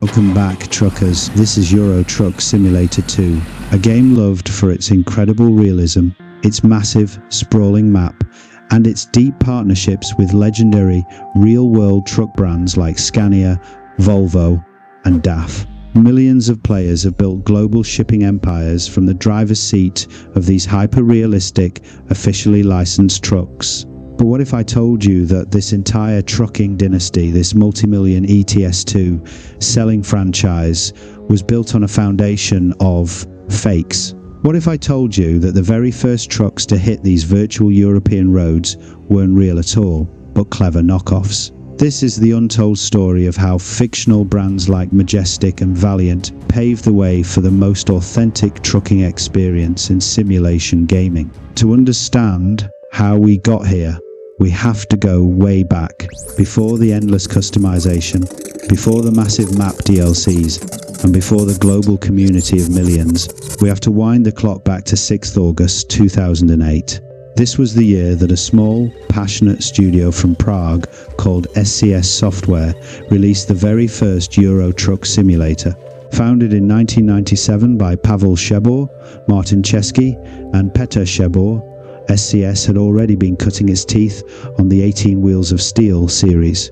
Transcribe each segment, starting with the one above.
Welcome back, truckers. This is Euro Truck Simulator 2, a game loved for its incredible realism, its massive, sprawling map, and its deep partnerships with legendary, real-world truck brands like Scania, Volvo, and DAF. Millions of players have built global shipping empires from the driver's seat of these hyper-realistic, officially licensed trucks. But what if I told you that this entire trucking dynasty, this multi-million ETS2 selling franchise, was built on a foundation of fakes? What if I told you that the very first trucks to hit these virtual European roads weren't real at all, but clever knockoffs? This is the untold story of how fictional brands like Majestic and Valiant paved the way for the most authentic trucking experience in simulation gaming. To understand how we got here, we have to go way back, before the endless customization, before the massive map DLCs, and before the global community of millions. We have to wind the clock back to 6th August 2008. This was the year that a small, passionate studio from Prague called SCS Software released the very first Euro Truck Simulator. Founded in 1997 by Pavel Shebor, Martin Chesky, and Petr Shebor, SCS had already been cutting its teeth on the 18 Wheels of Steel series,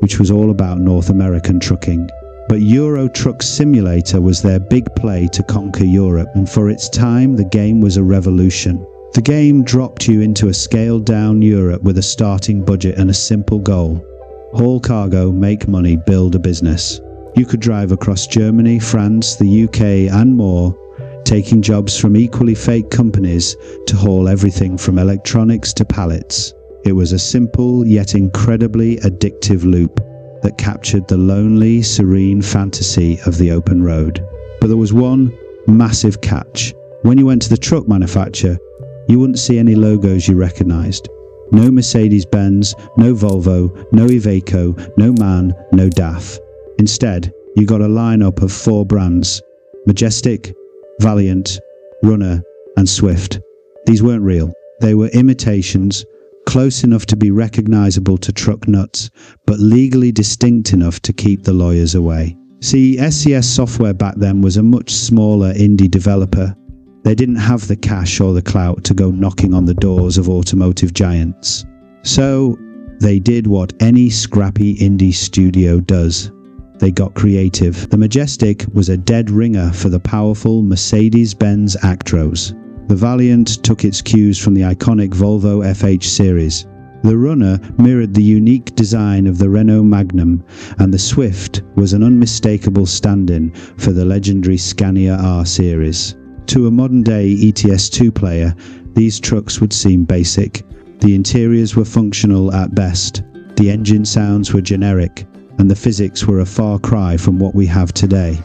which was all about North American trucking. But Euro Truck Simulator was their big play to conquer Europe, and for its time the game was a revolution. The game dropped you into a scaled-down Europe with a starting budget and a simple goal: haul cargo, make money, build a business. You could drive across Germany, France, the UK and more, taking jobs from equally fake companies to haul everything from electronics to pallets. It was a simple yet incredibly addictive loop that captured the lonely, serene fantasy of the open road. But there was one massive catch. When you went to the truck manufacturer, you wouldn't see any logos you recognized. No Mercedes-Benz, no Volvo, no Iveco, no MAN, no DAF. Instead, you got a lineup of 4 brands: Majestic, Valiant, Runner, and Swift. These weren't real. They were imitations, close enough to be recognizable to truck nuts, but legally distinct enough to keep the lawyers away. See, SCS Software back then was a much smaller indie developer. They didn't have the cash or the clout to go knocking on the doors of automotive giants. So they did what any scrappy indie studio does. They got creative. The Majestic was a dead ringer for the powerful Mercedes-Benz Actros. The Valiant took its cues from the iconic Volvo FH series. The Runner mirrored the unique design of the Renault Magnum, and the Swift was an unmistakable stand-in for the legendary Scania R series. To a modern-day ETS2 player, these trucks would seem basic. The interiors were functional at best, the engine sounds were generic, and the physics were a far cry from what we have today.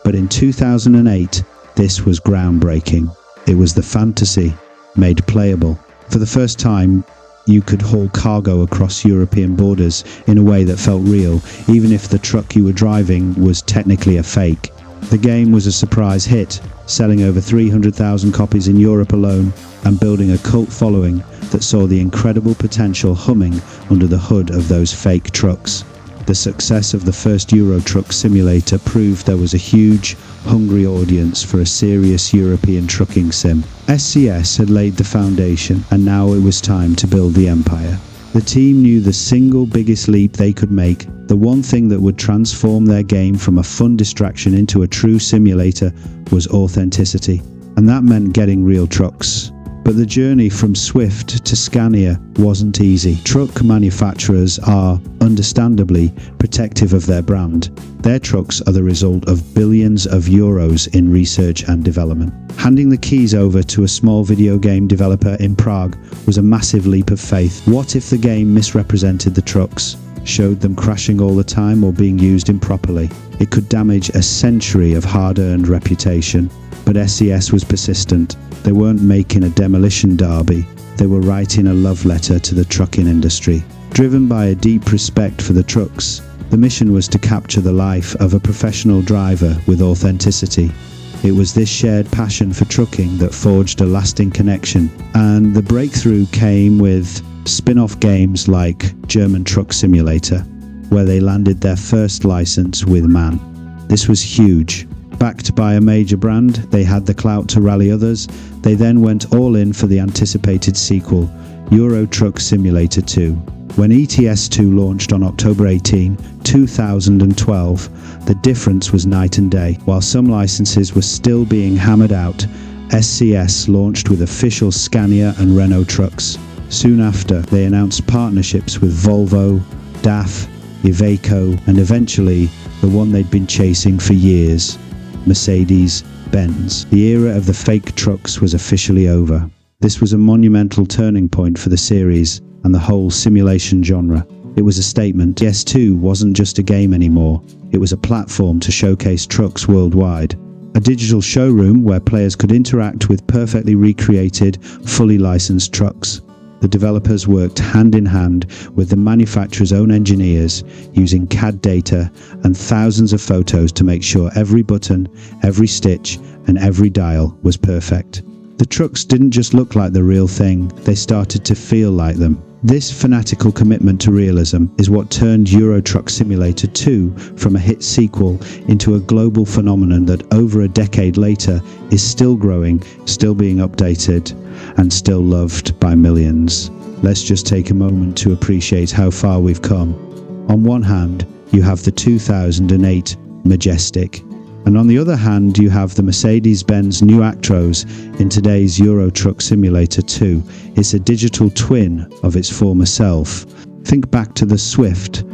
But in 2008, this was groundbreaking. It was the fantasy made playable. For the first time, you could haul cargo across European borders in a way that felt real, even if the truck you were driving was technically a fake. The game was a surprise hit, selling over 300,000 copies in Europe alone and building a cult following that saw the incredible potential humming under the hood of those fake trucks. The success of the first Euro Truck Simulator proved there was a huge, hungry audience for a serious European trucking sim. SCS had laid the foundation, and now it was time to build the empire. The team knew the single biggest leap they could make, the one thing that would transform their game from a fun distraction into a true simulator, was authenticity. And that meant getting real trucks. But the journey from Swift to Scania wasn't easy. Truck manufacturers are, understandably, protective of their brand. Their trucks are the result of billions of euros in research and development. Handing the keys over to a small video game developer in Prague was a massive leap of faith. What if the game misrepresented the trucks, showed them crashing all the time or being used improperly? It could damage a century of hard-earned reputation. But SCS was persistent. They weren't making a demolition derby. They were writing a love letter to the trucking industry. Driven by a deep respect for the trucks, the mission was to capture the life of a professional driver with authenticity. It was this shared passion for trucking that forged a lasting connection, and the breakthrough came with spin-off games like German Truck Simulator, where they landed their first license with MAN. This was huge. Backed by a major brand, they had the clout to rally others. They then went all in for the anticipated sequel, Euro Truck Simulator 2. When ETS2 launched on October 18, 2012, the difference was night and day. While some licenses were still being hammered out, SCS launched with official Scania and Renault trucks. Soon after, they announced partnerships with Volvo, DAF, Iveco, and eventually, the one they'd been chasing for years, Mercedes-Benz. The era of the fake trucks was officially over. This was a monumental turning point for the series and the whole simulation genre. It was a statement. ETS2 wasn't just a game anymore. It was a platform to showcase trucks worldwide. A digital showroom where players could interact with perfectly recreated, fully licensed trucks. The developers worked hand in hand with the manufacturer's own engineers, using CAD data and thousands of photos to make sure every button, every stitch, and every dial was perfect. The trucks didn't just look like the real thing, they started to feel like them. This fanatical commitment to realism is what turned Euro Truck Simulator 2 from a hit sequel into a global phenomenon that over a decade later is still growing, still being updated, and still loved by millions. Let's just take a moment to appreciate how far we've come. On one hand, you have the 2008 Majestic, and on the other hand, you have the Mercedes-Benz new Actros in today's Euro Truck Simulator 2. It's a digital twin of its former self. Think back to the Swift,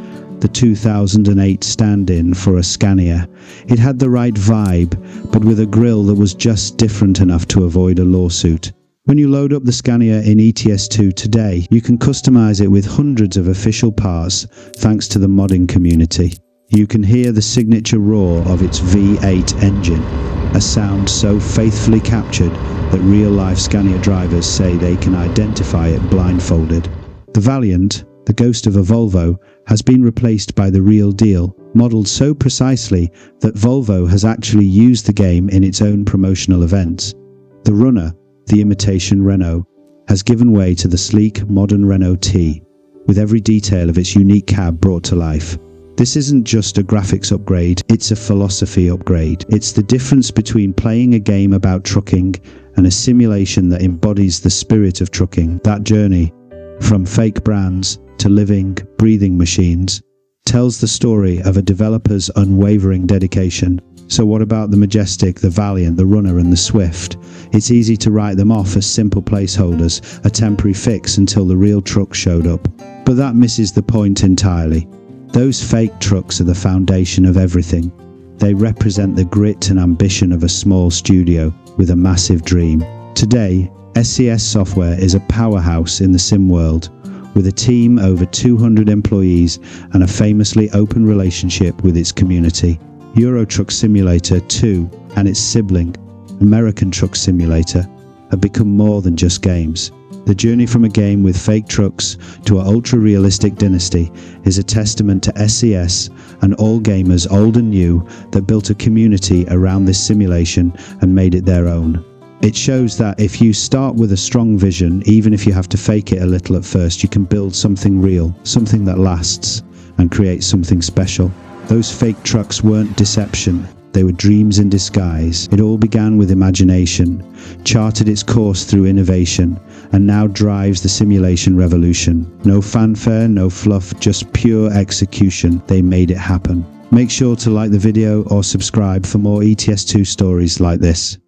the 2008 stand-in for a Scania. It had the right vibe, but with a grille that was just different enough to avoid a lawsuit. When you load up the Scania in ETS2 today, you can customize it with hundreds of official parts thanks to the modding community. You can hear the signature roar of its V8 engine, a sound so faithfully captured that real-life Scania drivers say they can identify it blindfolded. The Valiant, the ghost of a Volvo, has been replaced by the real deal, modelled so precisely that Volvo has actually used the game in its own promotional events. The Runner, the imitation Renault, has given way to the sleek, modern Renault T, with every detail of its unique cab brought to life. This isn't just a graphics upgrade, it's a philosophy upgrade. It's the difference between playing a game about trucking and a simulation that embodies the spirit of trucking. That journey, from fake brands to living, breathing machines, tells the story of a developer's unwavering dedication. So what about the Majestic, the Valiant, the Runner and the Swift? It's easy to write them off as simple placeholders, a temporary fix until the real truck showed up. But that misses the point entirely. Those fake trucks are the foundation of everything. They represent the grit and ambition of a small studio with a massive dream. Today, SCS Software is a powerhouse in the sim world, with a team over 200 employees and a famously open relationship with its community. Euro Truck Simulator 2 and its sibling, American Truck Simulator, have become more than just games. The journey from a game with fake trucks to an ultra-realistic dynasty is a testament to SCS and all gamers old and new that built a community around this simulation and made it their own. It shows that if you start with a strong vision, even if you have to fake it a little at first, you can build something real, something that lasts, and create something special. Those fake trucks weren't deception. They were dreams in disguise. It all began with imagination, charted its course through innovation, and now drives the simulation revolution. No fanfare, no fluff, just pure execution. They made it happen. Make sure to like the video or subscribe for more ETS2 stories like this.